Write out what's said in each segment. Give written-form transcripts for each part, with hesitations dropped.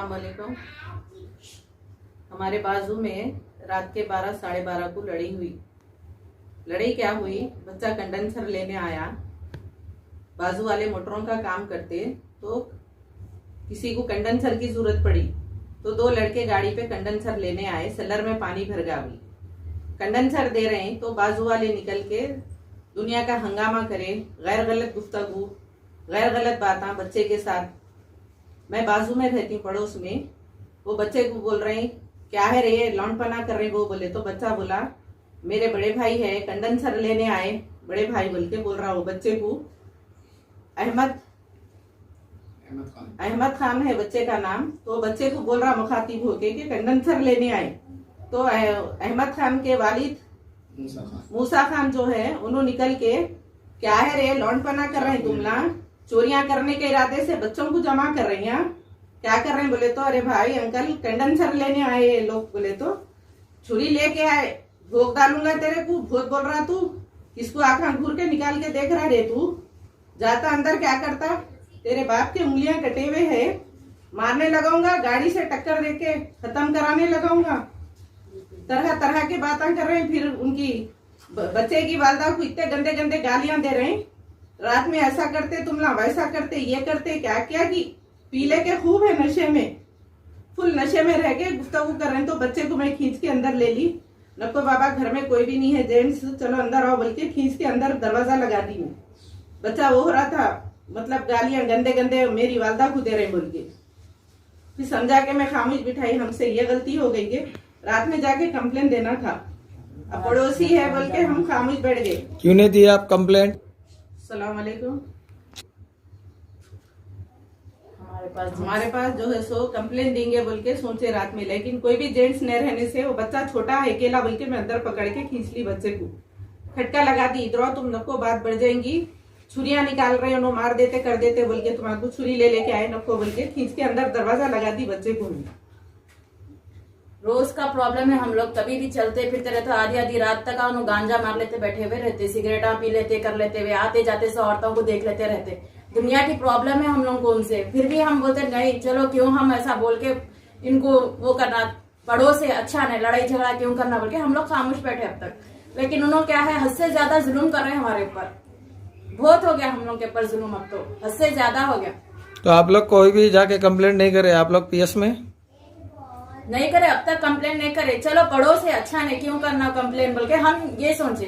अस्सलाम वालेकुम। हमारे बाजू में रात के 12 साढ़े 12 को लड़ाई क्या हुई, बच्चा कंडेंसर लेने आया। बाजू वाले मोटरों का काम करते तो किसी को कंडेंसर की जरूरत पड़ी तो दो लड़के गाड़ी पे कंडेंसर लेने आए। सेलर में पानी भर गावी, कंडेंसर दे रहे हैं तो बाजू वाले निकल के दुनिया का हंगामा करे, गैर गलत गुफ्तगू, गैर गलत बातें बच्चे के साथ। मैं बाजू में रहती हूँ पड़ोस में, वो बच्चे को बोल रहे हैं क्या है रे, लौंडपना कर रहे। वो बोले तो बच्चा बोला मेरे बड़े भाई है, कंडेंसर लेने आए। बड़े भाई बोल के बोल रहा, वो बच्चे को अहमद खान है बच्चे का नाम। तो बच्चे को बोल रहा मुखातिब होके कि कंडेंसर लेने आए। तो अहमद खान के वालिद मूसा खान जो है उन्होंने निकल के क्या है रे, लौंडपना कर रहे हैं तुम ना, चोरियां करने के इरादे से बच्चों को जमा कर रही हैं, क्या कर रहे हैं। बोले तो अरे भाई अंकल कंडेंसर लेने आए ये लोग। बोले तो छुरी लेके आए, भोग डालूंगा तेरे को। भूत बोल रहा तू, किसको आंखा घूर के निकाल के देख रहा रे तू, जाता अंदर क्या करता। तेरे बाप के उंगलियां कटे हुए है, मारने लगाऊंगा, गाड़ी से टक्कर देके खत्म कराने लगाऊंगा। तरह तरह की बातें कर रहे हैं। फिर उनकी बच्चे की वालदा को इतने गंदे गंदे गालियां दे रहे हैं, रात में ऐसा करते तुम ना, वैसा करते, ये करते, क्या क्या की पीले के खूब है, नशे में, फुल नशे में रह के गुफ्तगू कर रहे हैं। तो बच्चे को मैं खींच के अंदर ले ली। नको बाबा घर में कोई भी नहीं है जेंट्स, चलो अंदर आओ बोल के खींच के अंदर दरवाजा लगा दी मैं। बच्चा वो हो रहा था, मतलब गालियां गंदे गंदे मेरी वालदा को दे रहे बोल के। फिर समझा के मैं खामोश बिठाई, हमसे ये गलती हो गई है, रात में जाके कंप्लेन देना था, अब पड़ोसी है बोल के हम खामोश बैठ गए। क्यों नहीं दी आप कंप्लेंट? सलाम वालेकुम। हमारे पास जो है सो कंप्लेन देंगे बोल के सोचे रात में, लेकिन कोई भी जेंट्स न रहने से वो बच्चा छोटा है अकेला बोल के मैं अंदर पकड़ के खींच ली बच्चे को, खटका लगा दी। इधर तुम नको बात बढ़ जाएंगी, छुरियां निकाल रहे हो, मार देते कर देते बोल के तुम्हारे छुरी ले लेके आए, नको बोल के खींच के अंदर दरवाजा लगा दी बच्चे को। रोज का प्रॉब्लम है, हम लोग कभी भी चलते फिरते रहते, आधी आधी रात तक उन्होंने गांजा मार लेते, बैठे हुए रहते, सिगरेटा पी लेते, कर लेते हुए, आते जाते से औरतों को देख लेते रहते। दुनिया की प्रॉब्लम है हम लोग को उनसे, फिर भी हम बोलते नहीं चलो क्यों हम ऐसा बोल के इनको वो करना, पड़ोस से अच्छा नहीं, लड़ाई झगड़ा क्यों करना बोल के हम लोग खामोश बैठे अब तक। लेकिन उन्होंने क्या है, हद से ज्यादा जुल्म कर रहे हैं हमारे ऊपर, बहुत हो गया हम लोग के ऊपर जुल्म, अब तो हद से ज्यादा हो गया। तो आप लोग कोई भी जाके कंप्लेंट नहीं करे? आप लोग पीएस में नहीं करे, अब तक कंप्लेन नहीं करे। चलो पड़ोस है अच्छा नहीं, क्यों करना कंप्लेन बोल के हम ये सोचे,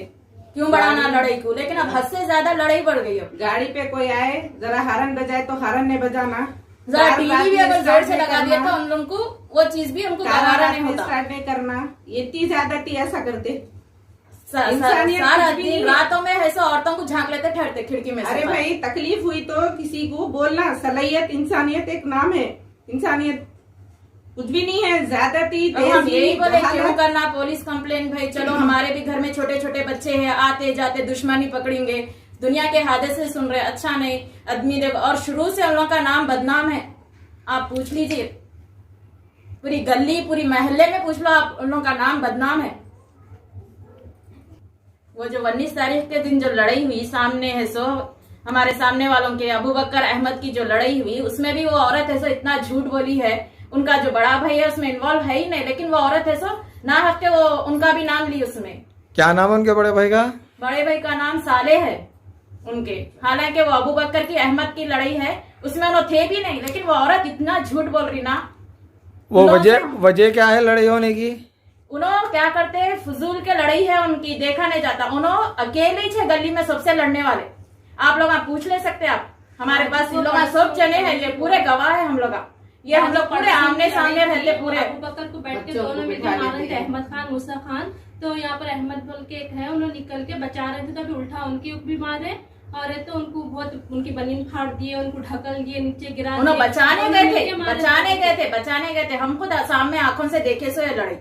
क्यों बढ़ाना लड़ाई को। लेकिन अब हद से ज्यादा लड़ाई बढ़ गई। अब गाड़ी पे कोई आए जरा हारन बजाए तो हारन नहीं बजाना, जरा टीवी भी अगर जोर से लगा दिया तो उन लोगों को वो चीज भी उनको गवारा नहीं होता, स्टार्ट नहीं करना, इतनी ज्यादा ऐसा करते। सारा दिन रातों में ऐसे औरतों को झांक लेते ठहरते खिड़की में। अरे भाई तकलीफ हुई तो किसी को बोलना, सलाहियत इंसानियत एक नाम है, इंसानियत कुछ भी नहीं है, ज्यादती हम यही बोले क्यों करना पुलिस कंप्लेन। भाई चलो हमारे भी घर में छोटे छोटे बच्चे हैं, आते जाते दुश्मनी पकड़ेंगे, दुनिया के हादसे सुन रहे, अच्छा नहीं आदमी देव। और शुरू से उन लोगों का नाम बदनाम है, आप पूछ लीजिए, पूरी गली पूरी मोहल्ले में पूछ लो आप, उन लोगों का नाम बदनाम है। वो जो 19 तारीख के दिन जो लड़ाई हुई सामने है सो हमारे सामने वालों के अबू बकर अहमद की जो लड़ाई हुई, उसमें भी वो औरत है सो इतना झूठ बोली है। उनका जो बड़ा भाई है उसमें इन्वॉल्व है ही नहीं, लेकिन वो औरत है सो ना हक के वो उनका भी नाम ली उसमें। क्या नाम है उनके बड़े भाई का? बड़े भाई का नाम साले है उनके, हालांकि वो अबू बकर की अहमद की लड़ाई है उसमें उन्होंने थे भी नहीं, लेकिन वो औरत इतना झूठ बोल रही ना। वो वजह क्या है लड़ाई होने की? उन्होंने क्या करते हैं, फजूल के लड़ाई है उनकी, देखा नहीं जाता। उन्होंने अकेले ही थे गली में सबसे लड़ने वाले, आप लोग पूछ ले सकते आप, हमारे पास इन लोग सब जने हैं, ये पूरे गवाह है हम लोग, ये हम लोग पूरे आमने सामने रहते पूरे। अबू बकर को बैठ के दोनों में मारे थे, अहमद खान मूसा खान। तो यहाँ पर अहमद बोल के एक है, उन्होंने निकल के बचा रहे थे, तभी उल्टा उनकी भी मारे और तो उनको बहुत उनकी बनीन फाड़ दिए, उनको ढकल दिए, नीचे गिरा दिए। बचाने गए थे, हम खुद सामने आंखों से देखे सो ये लड़ाई,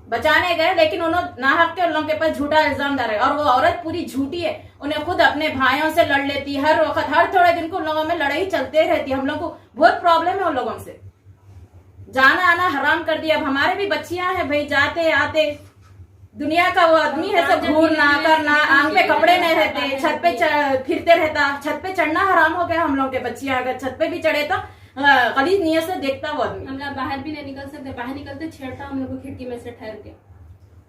बचाने गए, लेकिन उन्होंने नाहक के उन लोगों के पास झूठा इल्जाम डाले। और वो औरत पूरी झूठी है, उन्हें खुद अपने भाइयों से लड़ लेती, हर वक्त हर थोड़े दिन को उन लोगों में लड़ाई चलते रहती। हम लोग को बहुत प्रॉब्लम है उन लोगों से, जाना आना हराम कर दिया। अब हमारे भी बच्चियां हैं भाई, जाते आते दुनिया का वो आदमी है, सब घूरना करना, आंख पे कपड़े नहीं रहते, छत पे फिरते रहता, छत पे चढ़ना हराम हो गया हम लोग के। बच्चियां अगर छत पे भी चढ़े तो गलीज नियत से देखता वो आदमी। हम लोग बाहर भी नहीं निकल सकते, बाहर निकलते छेड़ता हम लोग को खिड़की में से ठहर के।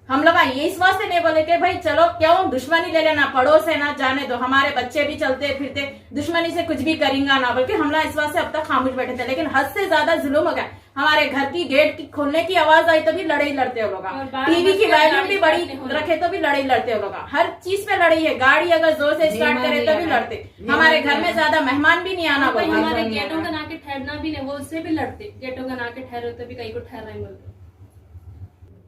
हम लोग ये इस वास्ते नहीं बोले कि भाई चलो क्यों दुश्मनी ले लेना, पड़ोस है ना, जाने दो, हमारे बच्चे भी चलते फिरते, दुश्मनी से कुछ भी करेंगे ना, बल्कि हम लोग इस वास्ते अब तक खामोश बैठे थे। लेकिन हद से ज्यादा जुल्म हो गया। हमारे घर की गेट की खोलने की आवाज आई तो भी लड़ाई लड़ते हो लोग, टीवी की वॉल्यूम भी बड़ी रखे तो भी लड़ाई लड़ते हो लोग, हर चीज पे लड़ाई है। गाड़ी अगर जोर से स्टार्ट करे तो भी लड़ते। हमारे घर में ज्यादा मेहमान भी नहीं आना बोलते, हमारे गेटों का नाके ठहरना भी नहीं, वो उससे भी लड़ते। गेटों का नाके ठहरे तो भी कहीं को ठहर रहे बोलते।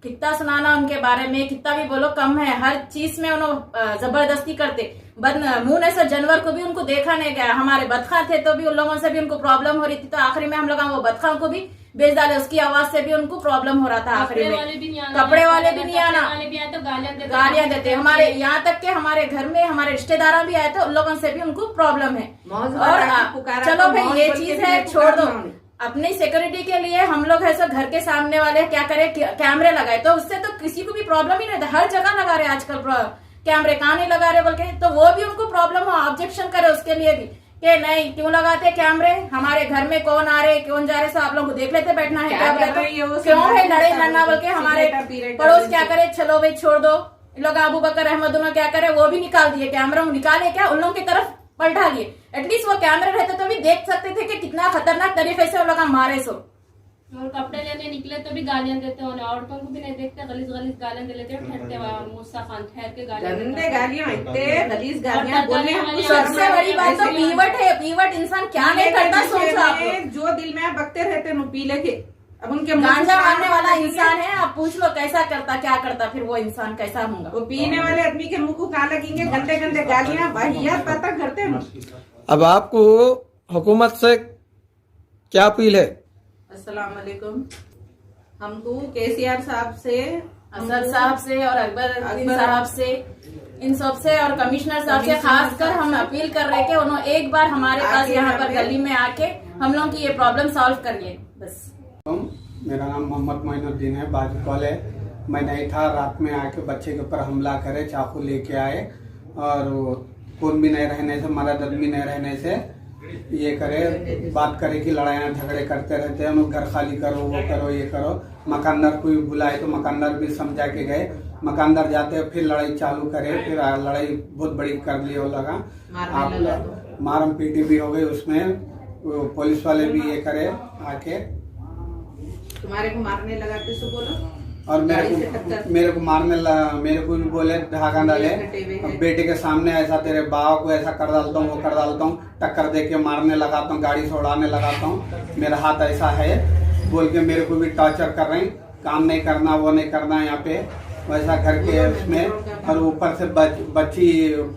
कितना सुनाना उनके बारे में, कितना भी बोलो कम है। हर चीज में उन्होंने जबरदस्ती करते। मुंह ने से जानवर को भी उनको देखा नहीं गया। हमारे बतखा थे तो भी उन लोगों से भी उनको प्रॉब्लम हो रही थी, तो आखिरी में हम लोग वो बतखा को भी बेच डाले, उसकी आवाज से भी उनको प्रॉब्लम हो रहा था। आखिरी में कपड़े वाले भी नहीं आना, तो गालियां देते। हमारे यहाँ तक के हमारे घर में हमारे रिश्तेदार भी आए थे, उन लोगों से भी उनको प्रॉब्लम है। और चलो भाई ये चीज है, छोड़ दो। अपनी सिक्योरिटी के लिए हम लोग ऐसा घर के सामने वाले क्या करे, कैमरे लगाए, तो उससे तो किसी को भी प्रॉब्लम ही नहीं था। हर जगह लगा रहे आजकल कैमरे, कहाँ नहीं लगा रहे बोल के, तो वो भी उनको प्रॉब्लम हो, ऑब्जेक्शन करे उसके लिए भी कि नहीं क्यों लगाते कैमरे, हमारे घर में कौन आ रहे कौन जा रहे, सब आप लोग को देख लेते, बैठना है क्या बोले, क्यों है लड़ाई लड़ना बोल के। हमारे पड़ोस क्या करे, चलो भाई छोड़ दो, लोग अबू बकर अहमद उन्होंने क्या करे, वो भी निकाल दिए कैमरा, निकाले क्या उन लोगों की तरफ पलटा लिए। एटलीस्ट वो कैमरे रहते तो भी देख सकते थे कि कितना खतरनाक तरीके से वो लोग मारे सो। और कपड़े लेने निकले तो भी गालियां देते हो, औरतों को भी नहीं देखते, गलीज गलीज गालियां दे लेते, ठहरते मूसा खान ठहर के गालियां इतने गलीज गालियां बोलने। सबसे बड़ी बात तो पीवट है, पीवट इंसान क्या नहीं करता सोचो आप, जो दिल में बकते रहते हैं पी लेके। अब उनके गांजा मारने वाला इंसान है, आप पूछ लो कैसा करता क्या करता, फिर वो इंसान कैसा होगा। वो पीने वाले आदमी के मुंह को कहाँ लगेंगे, गंदे गंदे गालियां वाहियात पता करते हैं। अब आपको हुकूमत से क्या अपील है? अस्सलाम वालेकुम। हमको केसीआर साहब से, असद साहब से और अकबर साहब से, इन सब से और कमिश्नर साहब से खासकर हम अपील कर रहे हैं कि उन्होंने एक बार हमारे पास यहाँ पर गली में आके हम लोग की ये प्रॉब्लम सॉल्व करिए बस। मेरा नाम मोहम्मद मोइनुद्दीन है, बाजू कॉल है। मैं नहीं था, रात में आके बच्चे के ऊपर हमला करे, चाकू लेके आए और खून भी नहीं रहने से, मर्द आदमी नहीं रहने से ये करे, बात करे कि लड़ाइयाँ झगड़े करते रहते हैं, घर खाली करो, वो करो, ये करो। मकानदार को भी बुलाए तो मकानदार भी समझा के गए, मकानदार जाते फिर लड़ाई चालू करे, फिर लड़ाई बहुत बड़ी कर ली। वो लगा आप मारम पीटी भी हो गई, उसमें पुलिस वाले भी ये करे आके तुम्हारे को मारने लगा, किसको बोलो, और मेरे को मारने लगा, मेरे को भी बोले ढाका डाले, बेटे के सामने ऐसा तेरे बाप को ऐसा कर डालता हूँ, वो कर डालता हूँ, टक्कर दे के मारने लगाता हूँ, गाड़ी से उड़ाने लगाता हूँ, मेरा हाथ ऐसा है बोल के मेरे को भी टॉर्चर कर रहे हैं, काम नहीं करना, वो नहीं करना यहाँ पे वैसा घर के उसमें। और ऊपर से बच्ची,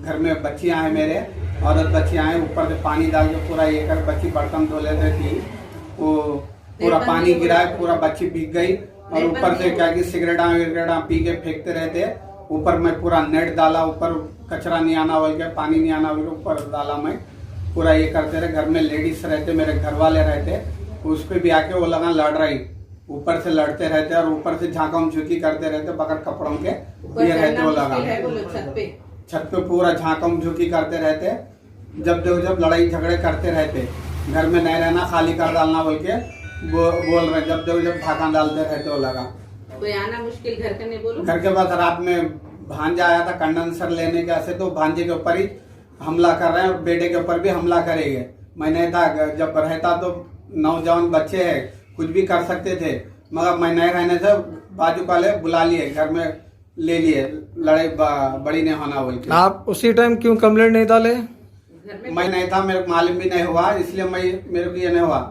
घर में बच्चियां हैं मेरे, औरत बच्चियां हैं, ऊपर से पानी डाल के पूरा ये कर, बच्ची बर्तन धो लेते थी, वो पूरा पानी गिरा, पूरा बच्ची भीग गई। और ऊपर से क्या कि सिगरेटा पी के फेंकते रहते, ऊपर मैं पूरा नेट डाला, ऊपर कचरा नहीं आना बोल के, पानी नहीं आना बोल के ऊपर डाला, मैं पूरा ये करते रहे। घर में लेडीज रहते, मेरे घर वाले रहते, उस पे भी आके वो लगा लड़ रही, ऊपर से लड़ते रहते और ऊपर से झांकम झुकी करते रहते बगैर कपड़ों के, ये रहते वो लगा छत पे पूरा झांकम झुकी करते रहते। जब जब लड़ाई झगड़े करते रहते, घर में नहीं रहना, खाली कर डालना बोल के बोल रहे, जब ढाका डालते रहते वो लगा। कोई आना मुश्किल घर के नहीं बोलो। घर के बाद रात में भांजा आया था कंडेंसर लेने के, ऐसे तो भांजे के ऊपर ही हमला कर रहे हैं और बेटे के ऊपर भी हमला करेंगे। मैं नहीं था, जब रहता तो नौजवान बच्चे है, कुछ भी कर सकते थे, मगर मैं नहीं रहने से बाजू वाले बुला लिए, घर में ले लिए, लड़ाई बड़ी नहीं होना बोल के। आप उसी टाइम क्यों कंप्लेंट नहीं डाले? मैं नहीं था, मेरे को मालूम भी नहीं हुआ, इसलिए मेरे को ये नहीं हुआ।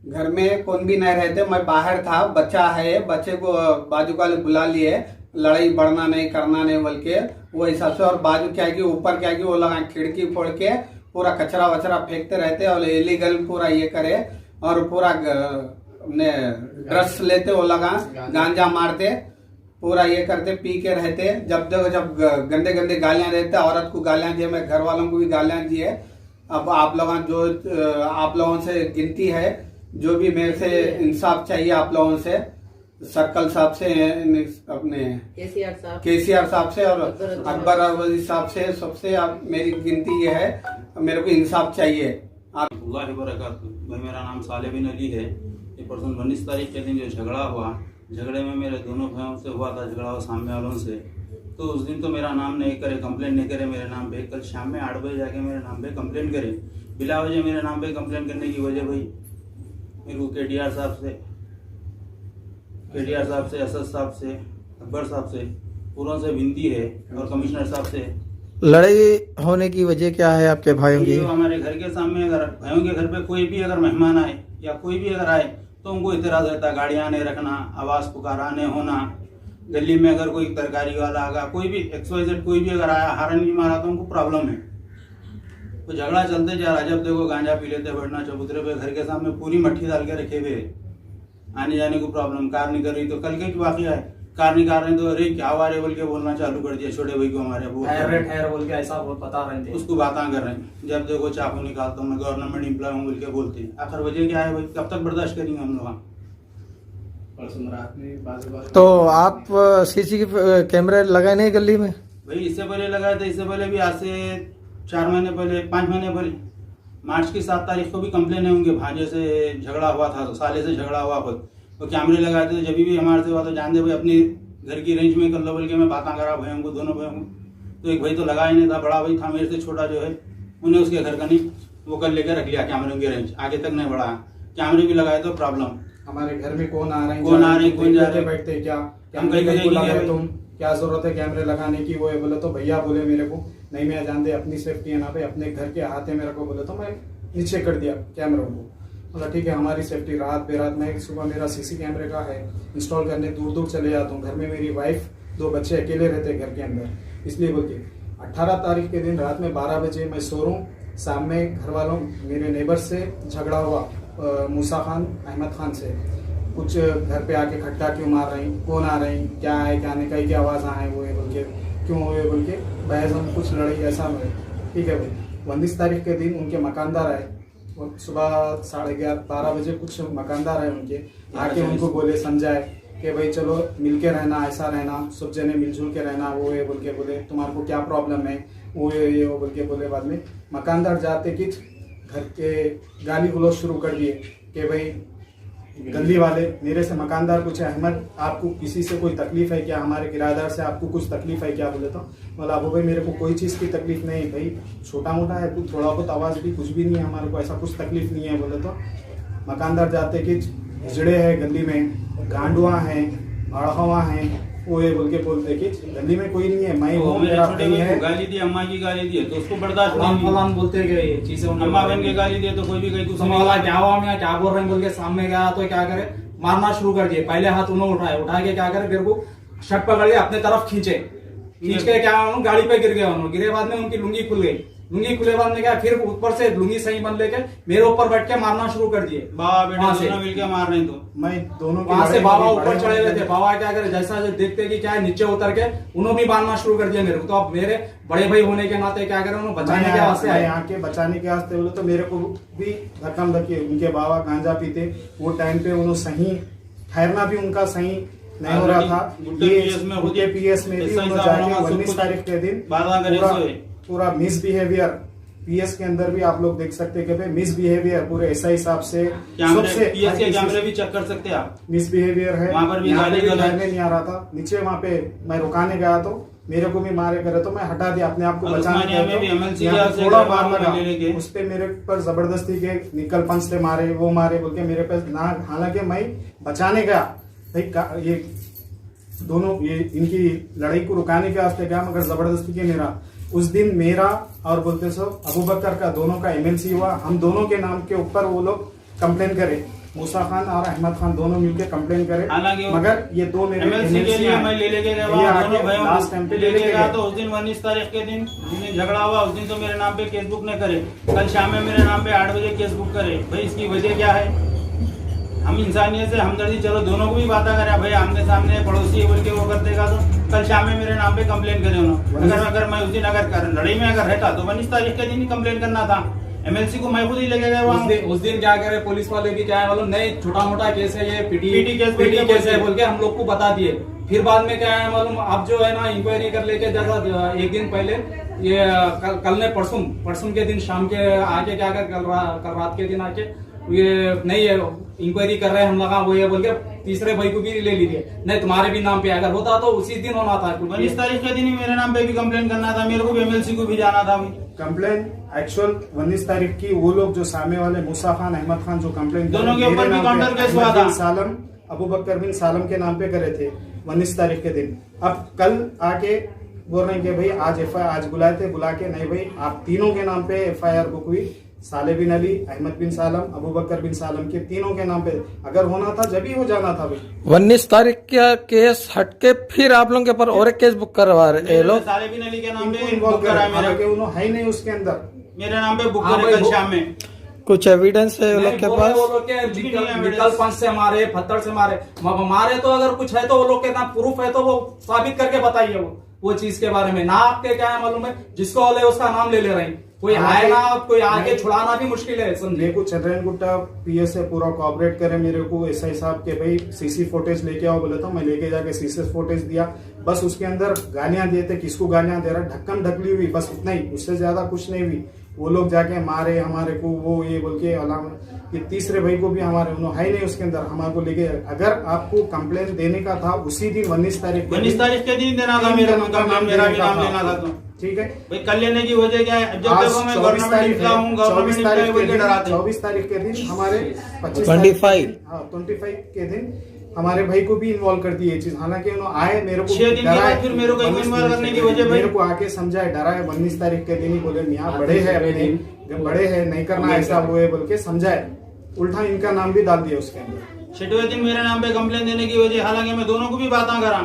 घर में कौन भी नहीं रहते, मैं बाहर था, बच्चा है, बच्चे को बाजू वाले बुला लिए, लड़ाई बढ़ना नहीं करना नहीं बोल के वो हिसाब से। और बाजू क्या कि ऊपर क्या कि वो लगा खिड़की फोड़ के पूरा कचरा वचरा फेंकते रहते और इलीगल पूरा ये करे और पूरा ड्रग्स लेते, वो लगा गांजा मारते, पूरा ये करते, पी के रहते। जब गंदे गंदे गालियां देते, औरत को गालियां दिए, मैं घर वालों को भी गालियां दिए। अब आप लोगों से गिनती है, जो भी मेरे से इंसाफ चाहिए आप लोगों से, सर्कल साहब से, अपने केसीआर साहब से और अकबर साहब से, सबसे मेरी गिनती ये है, मेरे को इंसाफ चाहिए। अल्लाह वबरकातुहू। भाई मेरा नाम साले बिन अली है। ये परसों 19 तारीख के दिन जो झगड़ा हुआ, झगड़े में मेरे दोनों भाइयों से हुआ था झगड़ा सामने वालों से। तो उस दिन तो मेरा नाम नहीं करे, कंप्लेंट नहीं करे मेरे नाम पे। कल शाम में 8 बजे जाके मेरे नाम पे कंप्लेंट करे। बिला वजह मेरे नाम पे कंप्लेंट करने की वजह भाई मेरे को KDR साहब से, असद साहब से, अकबर साहब से, पूरों से विनती है और कमिश्नर साहब से। लड़ाई होने की वजह क्या है आपके भाइयों की? हमारे घर के सामने अगर भाइयों के घर पे कोई भी अगर मेहमान आए या कोई भी अगर आए तो उनको इतराज रहता है, गाड़ियां नहीं रखना, आवाज पुकारा नहीं होना। गली में अगर कोई तरकारी वाला आगा, कोई भी XYZ कोई भी अगर आया, हारन भी मारा तो उनको प्रॉब्लम है। तो झगड़ा चलते जा रहा। जब देखो गांजा पी लेते, बैठना चबूतरे पे, घर के सामने पूरी मट्ठी डाल के रखे हुए, आने जाने को प्रॉब्लम। कार नहीं कर रही तो कल के वाकया है, कार नहीं कर रहे तो अरे क्या हुआ रे बोल के बोलना चालू कर दिया छोटे भाई को हमारे। ठहर बोल के ऐसा बता रहे थे, उसको बात कर रहे हैं। जब देखो चाकू निकालता हूँ मैं, गवर्नमेंट एम्प्लॉय हूँ बोल के बोलते हैं। आखिर वजह क्या है भाई, कब तक बर्दाश्त करेंगे हम लोग? तो आप CC कैमरे लगाए नहीं गली में? भाई इससे पहले लगाए थे, इससे पहले भी आज से 4 महीने पहले, 5 महीने पहले मार्च की 7 तारीख को भी कंप्लेन है उनके भांजे से झगड़ा हुआ था, तो साले से झगड़ा हुआ खुद तो कैमरे लगाए थे। जब भी हमारे से हुआ तो जान दे भाई अपनी घर की रेंज में कर लो बोल के मैं बात करा भाइयों को, दोनों भाइयों को। तो एक भाई तो लगा ही नहीं था, बड़ा भाई था मेरे से छोटा जो है, उन्हें उसके घर का नहीं वो कर लेकर रख लिया कैमरे की रेंज, आगे तक नहीं बढ़ा। कैमरे भी लगाए तो प्रॉब्लम। हमारे घर में कौन आ रहे हैं, कौन आ रहे हैं, कौन जा रहे हैं, बैठते क्या, हम कहीं कहीं लगाए तुम, क्या जरूरत है कैमरे लगाने की? वो बोले तो भैया बोले मेरे को नहीं, मैं जानते अपनी सेफ्टी है ना भाई, अपने घर के हाथ है मेरे को, बोले तो मैं नीचे कर दिया कैमरों को। मतलब ठीक है हमारी सेफ्टी। रात बेरात में सुबह मेरा CC कैमरे का है, इंस्टॉल करने दूर दूर चले जाता हूँ। घर में मेरी वाइफ 2 बच्चे अकेले रहते घर के अंदर, इसलिए बोल के 18 तारीख के दिन रात में 12 बजे मैं सो रहा हूँ, सामने घर वालों मेरे नेबर से झगड़ा हुआ, मूसा खान अहमद खान से। कुछ घर पे आके खट्टा क्यों मार रही, कौन आ रही, क्या है क्या नहीं, कहीं की आवाज़ आए वो है बोल के, क्यों हुए बोल के बहस हम कुछ लड़ाई ऐसा हुए। ठीक है भाई 19 तारीख के दिन उनके मकानदार आए, सुबह 11:30-12 बजे कुछ मकानदार आए उनके, आके उनको बोले समझाए कि भाई चलो मिल के रहना, ऐसा रहना, सब जने मिलजुल के रहना, वो है बोल के बोले तुम्हारे को क्या प्रॉब्लम है, वो है ये वो बोल के बोले। बाद में मकानदार जाते कि घर के गाली गलौज शुरू कर दिए कि भाई गली वाले मेरे से मकानदार पूछे अहमद आपको किसी से कोई तकलीफ है क्या, हमारे किराएदार से आपको कुछ तकलीफ है क्या? बोले तो बोला अबू भाई मेरे को कोई चीज़ की तकलीफ नहीं भाई, छोटा मोटा है कुछ, थोड़ा बहुत आवाज़ भी, कुछ भी नहीं है हमारे को, ऐसा कुछ तकलीफ नहीं है। बोले तो मकानदार जाते कि हिजड़े है गली में, गांडुआ है, अड़हवा है, वो ये बोल के बोलते कि गली में कोई नहीं है, मैं वो मेरा भाई है। गाली दी, अम्मा की गाली दी तो उसको बर्दाश्त नहीं। फलान बोलते गए चीजें, अम्मा बहन की गाली दिए तो कोई भी कहीं दूसरा वाला क्या हुआ, मैं क्या बोल रहे हैं बोल के सामने गया तो क्या करे, मारना शुरू कर दिए। पहले हाथ उन्होंने उठा के क्या करे, फिर को शर्ट पकड़ के अपने तरफ खींच के क्या गाड़ी पे गिर गया। उन्होंने गिरे बाद में उनकी लुंगी खुल गई, लुंगी खुले बाद में क्या फिर ऊपर से लुंगी सही बन लेके मेरे ऊपर बैठ के मारना शुरू कर दिए। बाबा बेटा दोनों मिलके मार रहे तो मैं दोनों वहां से बाबा ऊपर चढ़े हुए थे। बाबा क्या करे जैसा देखते कि क्या है नीचे उतर के उन्होंने भी मारना शुरू कर दिया मेरे को। तो अब मेरे बड़े भाई होने के नाते क्या करे, उन्होंने बचाने के वास्ते आए, यहाँ के बचाने के वास्ते बोले तो मेरे को भी धक्का धक्की। उनके बाबा गांजा पीते, वो टाइम पे उन्होंने सही ठहरना भी उनका सही नहीं हो रहा था। ये PS में भी उन्होंने जाके 19 तारीख के दिन पूरा मिसबिहेवियर PS के अंदर भी आप लोग देख सकते हैं कि मिसबिहेवियर पूरे ऐसा हिसाब से PS के कैमरे भी चेक कर सकते हैं आप। मिसबिहेवियर है, वहाँ पर भी गाली नहीं आ रहा था। नीचे वहाँ पे मैं रुकाने गया तो मेरे को भी मारे करे तो मैं हटा दिया अपने आप को बचाने गया तो थोड़ा मार लगा उस पे, मेरे पर जबरदस्ती के निकल पंच थे मारे, वो मारे बोल के मेरे पे ना, हालांकि मैं बचाने गया भाई, ये दोनों ये इनकी लड़ाई को रुकाने के वास्ते गया, मगर जबरदस्ती के मेरा उस दिन मेरा और बोलते सो अबू बकर का दोनों का MLC हुआ। हम दोनों के नाम के ऊपर वो लोग कंप्लेन करे, मूसा खान और अहमद खान दोनों मिलकर कंप्लेन करे, मगर ये 2 मेरे MLC के लिए मैं ले लेके गया लास्ट टाइम पे ले लेके गया। तो उस दिन 19 तारीख के दिन झगड़ा हुआ, उस दिन तो मेरे नाम पे केस बुक न करे, कल शाम में मेरे नाम पे 8 बजे केस बुक करे। भाई इसकी वजह क्या है? हम इंसानियत से हमदर्दी, चलो दोनों को भी बात करें भाई, आमने सामने पड़ोसी है बोल के वो कर देगा तो कल शाम में मेरे नाम पे कंप्लेन करे उन्होंने। अगर मैं उस दिन अगर लड़ाई में अगर रहता तो 19 तारीख के दिन ही कंप्लेन करना था। MLC को मैं खुद ही लेके गया वहाँ। उस दिन क्या करे पुलिस वाले भी क्या है मालूम नहीं, छोटा मोटा केस है ये, पीटी केस है बोल के हम लोग को बता दिए। फिर बाद में क्या है मालूम, अब जो है ना इंक्वायरी कर लेके जैसा एक दिन पहले ये कल ने परसों के दिन शाम के आके क्या कर कल रात के दिन आके ये नहीं है इंक्वायरी कर रहे हैं हम लोग, वो ये बोल के तीसरे भाई को भी ले लीजिए, नहीं तुम्हारे भी नाम पे अगर होता तो उसी दिन होना था। 19 तारीख के दिन ही मेरे नाम पे भी कंप्लेन करना था, मेरे को भी MLC को भी जाना था। कंप्लेन एक्चुअल 19 तारीख की वो लोग जो सामने वाले मूसा खान अहमद खान जो कंप्लेन दोनों के ऊपर भी काउंटर केस हुआ था। सालम अबू बकर बिन सालम के नाम पे करे थे 19 तारीख के दिन। अब कल आके बोल रहे हैं कि भाई आज FIR आज बुलाए थे, बुला के नहीं भाई आप तीनों के नाम पे FIR बुक हुई, साले बिन अली, अहमद बिन सालम, अबू बकर बिन सालम के तीनों के नाम पे। अगर होना था जब ही हो जाना था भाई। 19 तारीख का केस हटके फिर आप लोगों के ऊपर और एक केस बुक करवा रहे लोग। साले बिन अली के नाम पे इन्वॉल्व बुक करा है मेरे, उन्होंने है ही नहीं उसके अंदर, मेरे नाम पे बुक करे कल शाम में। कुछ एविडेंस है वो लोग के पास? वो लोग के निकल पंच से मारे, पत्थर से मारे तो अगर कुछ है तो वो लोग के नाम प्रूफ है तो वो साबित करके बताइए वो चीज के बारे में। ना आपके क्या है मालूम है, जिसको बोले उसका नाम ले रहे हैं, कोई आए ना कोई आके छुड़ाना भी मुश्किल है। मेरे को चंद्रन गुट्टा PS से पूरा कोऑपरेट करे मेरे को SI साहब के भाई CC फुटेज लेके आओ बोले तो मैं लेके जाके CC फुटेज दिया। बस उसके अंदर गालियां दिए थे, किसको गालियां दे रहा, ढक्कन ढकली हुई, बस उतना ही, उससे ज्यादा कुछ नहीं हुई। वो लोग जाके मारे हमारे को, वो ये बोल के अलावा कि तीसरे भाई को भी हमारे उन्होंने है नहीं उसके अंदर, हमारे को लेके। अगर आपको कंप्लेन देने का था उसी दिन 19 तारीख के दिन देना था, मेरा भी नाम लेना था। तो ठीक है भाई, कल लेने की वजह क्या है? जब देखो मैं गवर्नमेंट निकला हूँ, गवर्नमेंट 24 तारीख के दिन हमारे 25 के दिन हमारे भाई को भी इन्वॉल्व कर दी ये चीज। हालांकि उन्होंने आए मेरे को 6 दिन के बाद फिर मेरे को इन्वॉल्व करने की वजह मेरे को आके समझाए, डराए। 19 तारीख के दिन ही बोले मियाँ बड़े है अपने, बड़े है नहीं करना ऐसा वो है बोल के समझाए, उल्टा इनका नाम भी डाल दिया उसके अंदर। 6वें दिन मेरे नाम पे कंप्लेन देने की वजह, हालांकि मैं दोनों को भी बातें करा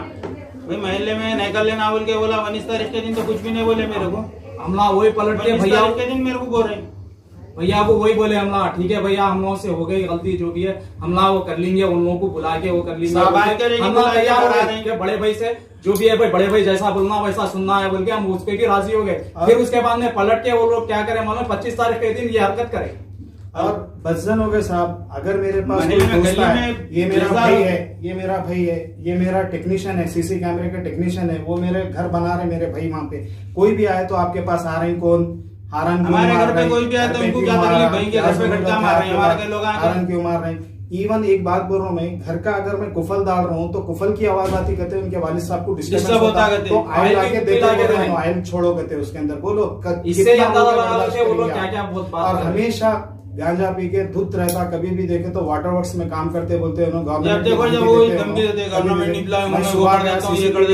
भाई महल्ले में नहीं कर लेना बोल के बोला। 19 तारीख के दिन तो कुछ भी नहीं बोले मेरे को, हमला वही पलट के भैया के दिन मेरे को बोल रहे भैया को वही बोले हमला ठीक है भैया हम लोगों से हो गई गलती जो भी है, हमला वो कर लेंगे, उन लोगों को बुला के वो कर लेंगे। हमला तैयार है बड़े भाई से जो भी है भाई, बड़े भाई जैसा बोलना वैसा सुनना है बोल के हम उस पर भी राजी हो गए। फिर उसके बाद में पलट के वो लोग क्या करें मालूम, 25 तारीख के दिन ये हरकत करे और बदजन हो गए साहब। अगर मेरे पास कोई दोस्त है, ये मेरा भाई है, ये मेरा भाई है, ये मेरा टेक्नीशियन है, CC कैमरे का टेक्नीशियन है, वो मेरे घर बना रहे मेरे भाई वहाँ पे। कोई भी आए तो आपके पास आ रहे हैं, कौन हारन हमारे घर पे कोई भी आए तो उनको क्या तकलीफ, भाई के घर पे खटका मार रहे हैं, हमारे लोग हारन क्यों मार रहे हैं। इवन एक बात बोल रहा हूँ मैं, घर का अगर मैं कुफल डाल रहा हूँ तो कुफल की आवाज आती कहते हैं उनके वालिद साहब को डिस्टर्ब होता है, तो ऑयल आके देते, ऑयल छोड़ो कहते उसके अंदर। बोलो इससे और हमेशा गांजा पी के धुत रहता, कभी भी देखे तो वाटर वर्क्स में काम करते बोलते हैं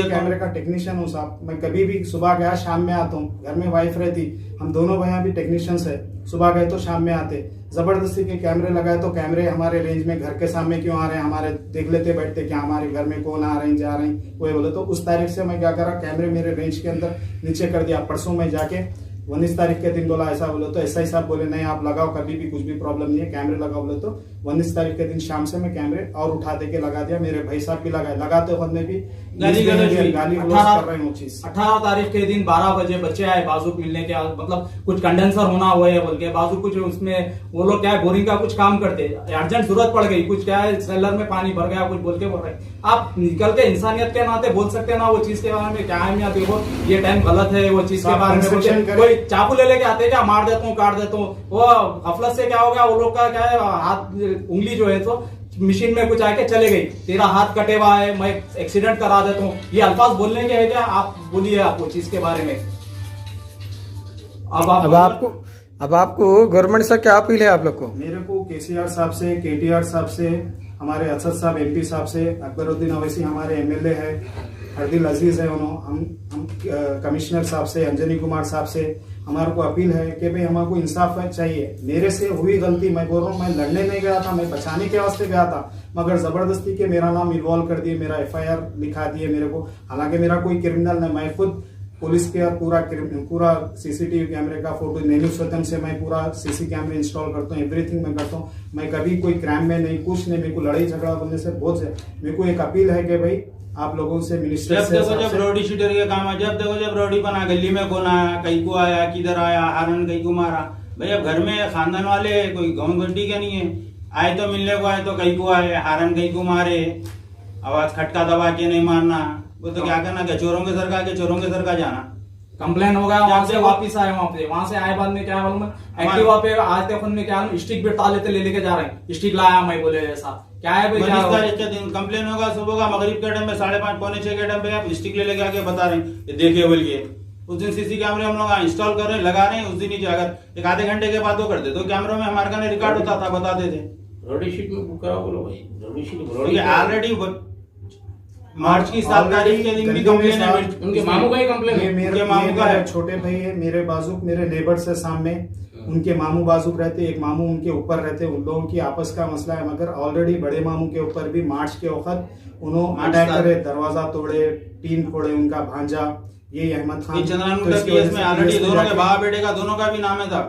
कैमरे का टेक्नीशियन हूँ साहब। मैं कभी भी सुबह गया शाम में आता हूँ, घर में वाइफ रहती, हम दोनों भैया भी टेक्नीशियंस है, सुबह गए तो शाम में आते। जबरदस्ती के कैमरे लगाए तो कैमरे हमारे रेंज में घर के सामने क्यों आ रहे हैं, हमारे देख लेते बैठते क्या हमारे घर में कौन आ रहे हैं जा रहे हैं, वो बोले। तो उस तारीख से मैं क्या करा, कैमरे मेरे रेंज के अंदर नीचे कर दिया। परसों में जाके 19 तारीख के दिन बोला ऐसा बोले तो SI साहब बोले नहीं आप लगाओ, कभी भी कुछ भी प्रॉब्लम नहीं है, कैमरे लगाओ बोले। तो 19 तारीख के दिन शाम से मैं कैमरे और उठा दे के लगा दिया। मेरे भाई साहब भी लगाए, लगाते खुद में भी गाली कर रहे हूँ चीज। 18 तारीख के दिन 12 बजे बच्चे आए बाजू मिलने के, मतलब कुछ कंडेंसर होना हुआ है बोल के, बाजू कुछ उसमें वो लोग क्या है बोरिंग का कुछ काम करते, अर्जेंट जरूरत पड़ गई, कुछ क्या है सेलर में पानी भर गया, कुछ बोल के बोल रहे। आप निकल के इंसानियत के नाते बोल सकते हैं ना वो चीज के बारे में, क्या है देखो ये टाइम गलत है, वो चीज के बारे में कोई चाकू ले लेके आते क्या मार देता हूँ काट देता हूँ, वो गफलत से क्या हो गया, वो लोग का क्या है हाथ उंगली जो है तो मशीन में कुछ आके चले गई, तेरा हाथ कटे हुआ है, मैं एक्सीडेंट करा देता हूँ, ये अल्फाज बोलने के है क्या? आप बोलिए आप वो चीज के बारे में। अब आपको गवर्नमेंट से क्या अपील है आप लोग को? मेरे को KCR साहब से, KTR साहब से, हमारे असद साहब MP साहब से, अकबरुद्दीन अवैसी हमारे MLA है, हरदिल अजीज है, हम कमिश्नर साहब से, अंजनी कुमार साहब से हमारे को अपील है कि भाई हमारे को इंसाफ चाहिए। मेरे से हुई गलती, मैं बोल रहा हूँ मैं लड़ने नहीं गया था, मैं बचाने के वास्ते गया था, मगर जबरदस्ती के मेरा नाम इन्वॉल्व कर दिए, मेरा FIR लिखा दिए मेरे को। हालांकि मेरा कोई क्रिमिनल नहीं, मैं खुद पुलिस के पूरा CCTV कैमरे का फोटो नैनी स्वतम से मैं पूरा CC कैमरे इंस्टॉल करता हूँ, एवरीथिंग मैं करता हूँ। मैं कभी कोई क्राइम में नहीं, कुछ नहीं, मेरे को लड़ाई झगड़ा बनने से बहुत है। मेरे को एक अपील है कि भाई आप लोगों से मिनिस्टर से जब रौडी शूटर का काम है, जब देखो जब रौडी बना गली में कौन आया, कहीं को आया, किधर आया, हारन कहीं को मारा, भाई अब घर में खानदान वाले कोई गाँव गड्डी का नहीं है, आए तो मिलने को आए तो कहीं को आए, हारन कहीं को मारे, आवाज खटका दबा के नहीं मारना, वो तो क्या करना, क्या चोरों के सर का चोरों के सर का जाना। कंप्लेन हो गया, वहां से वापिस आए, वहां से आए बाद में क्या मालूम है एक्टिवा पे आज तक में क्या स्टिक भी टाले थे लेके जा रहे हैं, स्टिक लाया मैं बोले ऐसा क्या है भाई, क्या दिन कंप्लेन होगा सुबह का मगरिब के टाइम में 5:30 पौने 6 के टाइम पे आप स्टिक लेके आके बता रहे हैं देखिए बोलिए। उस दिन सीसी कैमरे हम लोग इंस्टॉल कर रहे हैं, लगा रहे हैं, उस दिन ही अगर एक आधे घंटे के बाद वो करते तो कैमरों में हमारे का रिकॉर्ड होता था, बताते थे। रोडी शीट में बुक कराओ बोलो भाई, रोडी शीट ऑलरेडी मार्च की 7 तारीख के दिन भी कंप्लेन है, उनके मामू का ही कंप्लेन है, मेरे मामू का है, छोटे भाई है, मेरे बाजुक मेरे नेबर्स है सामने, उनके मामू बाजुक रहते, एक मामू उनके ऊपर रहते, उन लोगों की आपस का मसला है। मगर ऑलरेडी बड़े मामू के ऊपर भी मार्च के वक्त उन्होंने अटैक करे, दरवाजा तोड़े, टीन फोड़े, उनका भांजा ये अहमद खान चंद्रनगुट्टा केस में ऑलरेडी दोनों के बाप बेटे का दोनों का भी नाम है था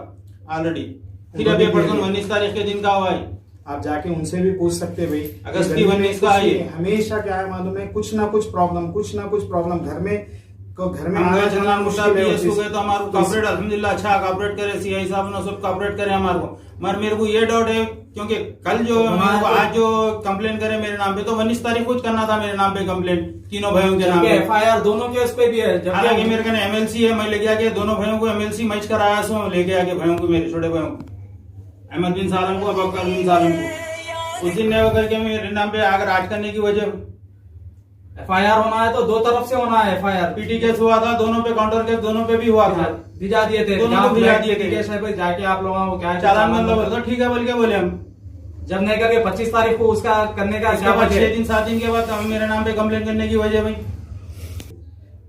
ऑलरेडी, फिर अब ये पर्सन 19 तारीख के दिन का हुआ है। आप जाके उनसे भी पूछ सकते भाई, अगस्त की 19 का है, हमेशा क्या है मालूम है, कुछ ना कुछ प्रॉब्लम घर में तो हमारे कॉर्पोरेट अल्हम्दुलिल्लाह अच्छा कॉर्पोरेट करे, सीआई साहब ने सब कॉर्पोरेट करे हमारे को। मगर मेरे को ये डाउट है क्योंकि कल जो आज जो कंप्लेन करे मेरे नाम पे, तो 19 तारीख को करना था मेरे नाम पे कंप्लेन तीनों भाइयों के नाम पे, एफआईआर दोनों केस पे भी है। हालांकि मेरे कहने एमएलसी है, मैं लेके आके दोनों भाइयों को एमएलसी मैच कराया, सो लेके आके भाइयों को, मेरे छोटे भाइयों को, अहमद बिन सालम को, अबकर बिन सालम को, उस दिन नहीं करके मेरे नाम पे अगर आज करने की वजह एफआईआर होना है तो दो तरफ से होना है। एफआईआर पीटी केस हुआ था, दोनों पे काउंटर केस दोनों पे भी हुआ था, भिजा दिए थे, दोनों को भिजा दिए थे केस है भाई, जाके आप लोगों को क्या चालान मतलब तो ठीक है बोल के बोले हम, जब नहीं करके 25 तारीख को उसका करने का 6 दिन 7 दिन के बाद मेरे नाम पे कंप्लेन करने की वजह भाई।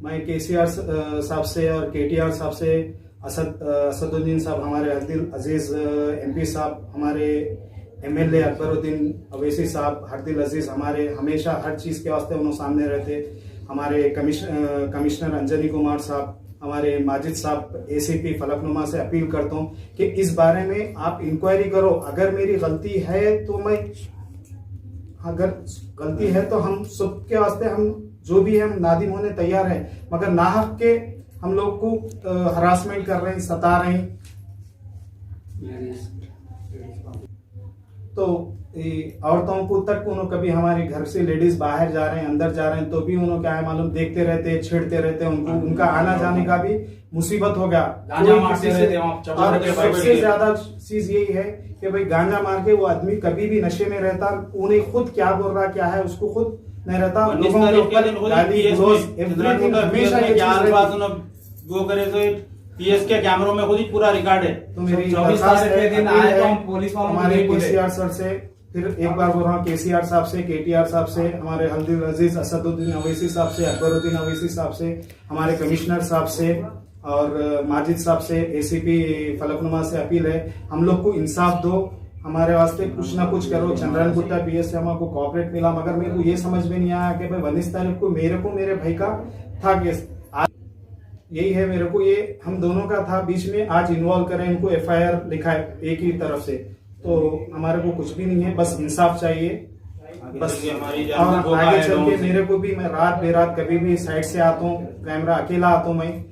मैं केसीआर साहब से और केटीआर साहब से, असदुद्दीन साहब हमारे हरदिल अजीज एमपी साहब, हमारे एमएलए अकबरुद्दीन अवैसी साहब, हरदिल अजीज हमारे हमेशा हर चीज के वास्ते उन्होंने सामने रहते, हमारे कमिश्नर अंजनी कुमार साहब, हमारे माजिद साहब एसीपी फलकनुमा से अपील करता हूँ कि इस बारे में आप इंक्वायरी करो। अगर मेरी गलती है तो हम सबके वास्ते हम जो भी है हम नादिम होने तैयार हैं, मगर नाहक के हम लोग को हरासमेंट कर रहे हैं, सता रहे हैं। तो औरतों को तक उन्होंने कभी हमारे घर से लेडीज बाहर जा रहे हैं, अंदर जा रहे हैं, तो भी उन्होंने क्या है मालूम देखते रहते, छेड़ते रहते, उनको उनका आना जाने का भी मुसीबत हो गया। सबसे ज्यादा चीज यही है कि भाई गांजा मार के वो आदमी कभी भी नशे में रहता, उन्हें खुद क्या बोल रहा क्या है उसको खुद नहीं रहता, लोगों के ऊपर गाली गलौज एवरीथिंग हमेशा ये वो करे तो पीएस के कैमरों में खुद ही पूरा रिकॉर्ड है। तो मेरी 24 तारीख के दिन आए तो हम पुलिस वालों हमारे केसीआर सर से, फिर एक बार बोल रहा हूँ केसीआर साहब से, केटीआर साहब से, हमारे हरदिल अजीज असदुद्दीन अवैसी साहब से, अकबरुद्दीन अवैसी साहब से, हमारे कमिश्नर साहब से और माजिद साहब से, एसीपी फलकनुमा से अपील है, हम लोग को इंसाफ दो, हमारे वास्ते कुछ ना कुछ करो। चंद्रनगुट्टा पीएस से हमको कॉपरेट मिला, मगर मेरे को ये समझ में नहीं आया कि भाई 19 तारीख को मेरे भाई का था केस, यही है मेरे को, ये हम दोनों का था, बीच में आज इन्वॉल्व करें इनको, एफआईआर लिखा है एक ही तरफ से, तो हमारे को कुछ भी नहीं है, बस इंसाफ चाहिए बस। और आगे चल के मेरे को भी, मैं रात बेरात कभी भी साइड से आता हूँ, कैमरा अकेला आता हूँ मैं,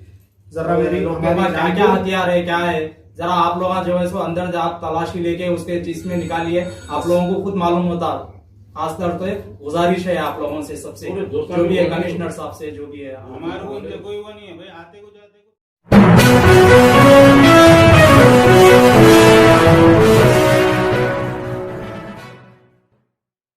जरा मेरी क्या हथियार है क्या है, जरा आप लोग जो है सो अंदर आप तलाशी लेके उसके चीज में निकालिए, आप लोगों को खुद मालूम होता। खासतौर पे गुजारिश है आप लोगों से, सबसे जो भी है, कमिश्नर साहब से, जो भी है, हमारे कोई वो नहीं है भाई, आते को जाते को